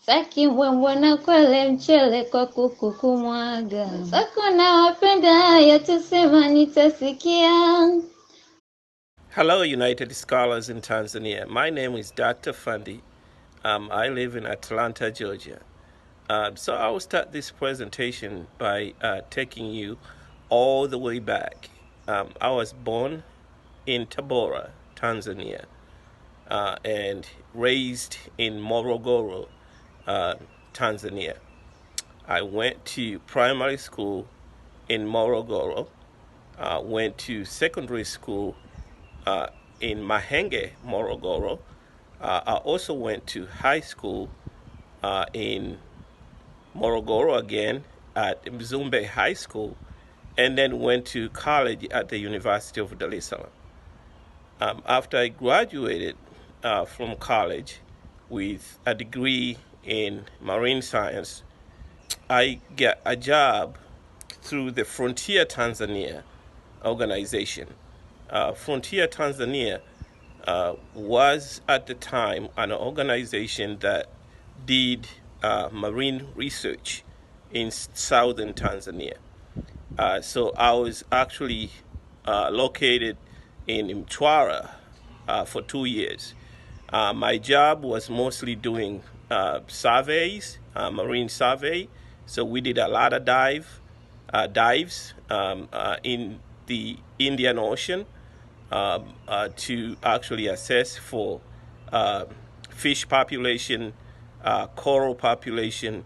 Saki mbwembwana kwele mchele kwa kuku kumwaga. Sako na wapenda yatusema nitasikia. Hello, United Scholars in Tanzania. My name is Dr. Fundi. I live in Atlanta, Georgia. So I will start this presentation by taking you all the way back. I was born in Tabora, Tanzania, and raised in Morogoro, Tanzania. I went to primary school in Morogoro, went to secondary school in Mahenge, Morogoro. I also went to high school in Morogoro again at Mzumbe High School, and then went to college at the University of Dar es Salaam. After I graduated from college with a degree in marine science, I got a job through the Frontier Tanzania organization. Frontier Tanzania was at the time an organization that did marine research in southern Tanzania. So I was actually located in Mtwara for 2 years. My job was mostly doing surveys, marine survey. So we did a lot of dives in the Indian Ocean to actually assess for fish population, coral population,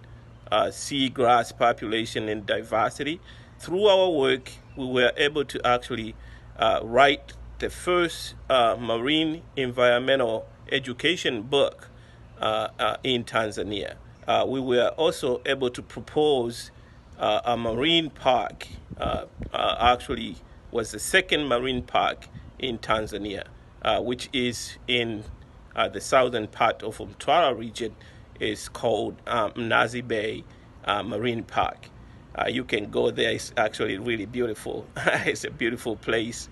seagrass population, and diversity. Through our work, we were able to actually write the first marine environmental education book in Tanzania. We were also able to propose a marine park, actually was the second marine park in Tanzania, which is in the southern part of Mtwara region, is called Mnazi Bay Marine Park. You can go there. It's actually really beautiful. It's a beautiful place.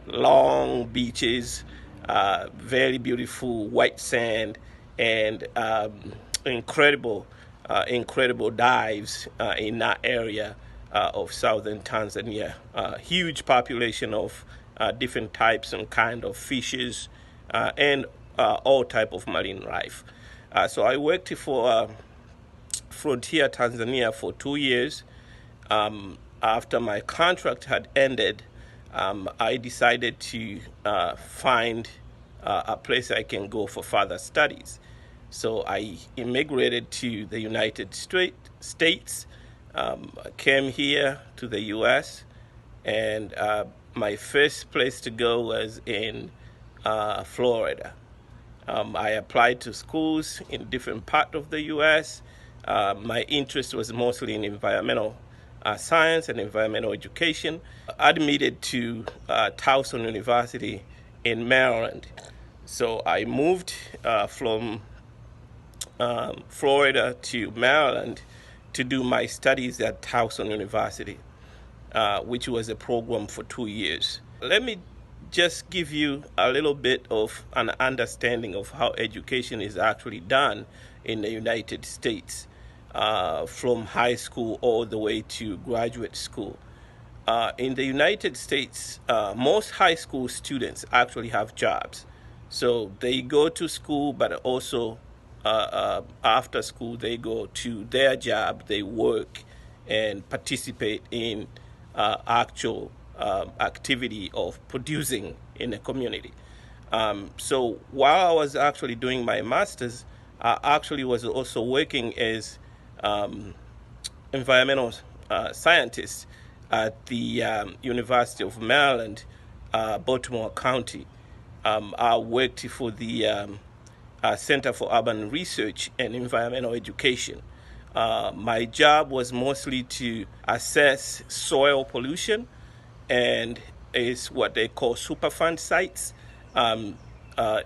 Long beaches, very beautiful white sand, and incredible dives in that area of southern Tanzania. Huge population of different types and kind of fishes and all type of marine life. So I worked for Frontier Tanzania for 2 years. After my contract had ended, I decided to find a place I can go for further studies. So I immigrated to the United States, came here to the U.S., and my first place to go was in Florida. I applied to schools in different parts of the U.S. My interest was mostly in environmental science and environmental education. Admitted to Towson University in Maryland. So I moved from Florida to Maryland to do my studies at Towson University, which was a program for 2 years. Let me just give you a little bit of an understanding of how education is actually done in the United States, from high school all the way to graduate school. In the United States, most high school students actually have jobs. So they go to school, but also after school, they go to their job, they work and participate in actual activity of producing in a community. So while I was actually doing my master's, I actually was also working as environmental scientist at the University of Maryland, Baltimore County. I worked for the Center for Urban Research and Environmental Education. My job was mostly to assess soil pollution, and is what they call Superfund sites.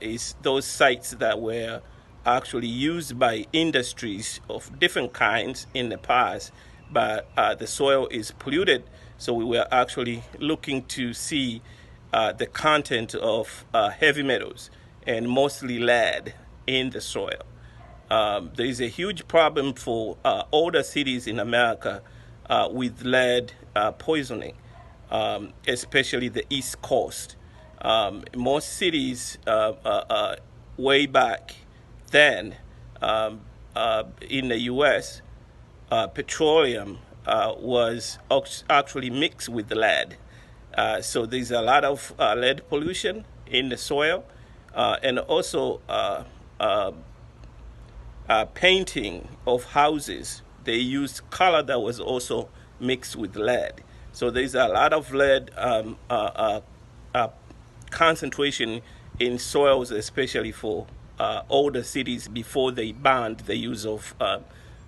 Is those sites that were actually used by industries of different kinds in the past, but the soil is polluted. So we were actually looking to see the content of heavy metals and mostly lead in the soil. There is a huge problem for older cities in America with lead poisoning, especially the East Coast. Most cities way back then in the U.S., petroleum was actually mixed with lead. So there's a lot of lead pollution in the soil, and also painting of houses. They used color that was also mixed with lead. So there's a lot of lead concentration in soils, especially for older cities before they banned the use of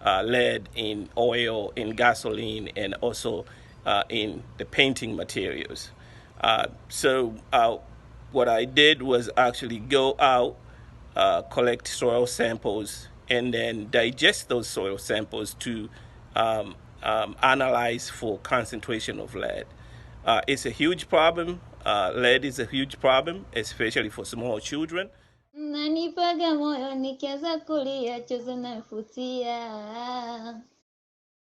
lead in oil, in gasoline, and also in the painting materials. So what I did was actually go out, collect soil samples, and then digest those soil samples to analyze for concentration of lead. It's a huge problem. Lead is a huge problem, especially for small children. Nanipaga moyo nikianza kulia chozi nafutia.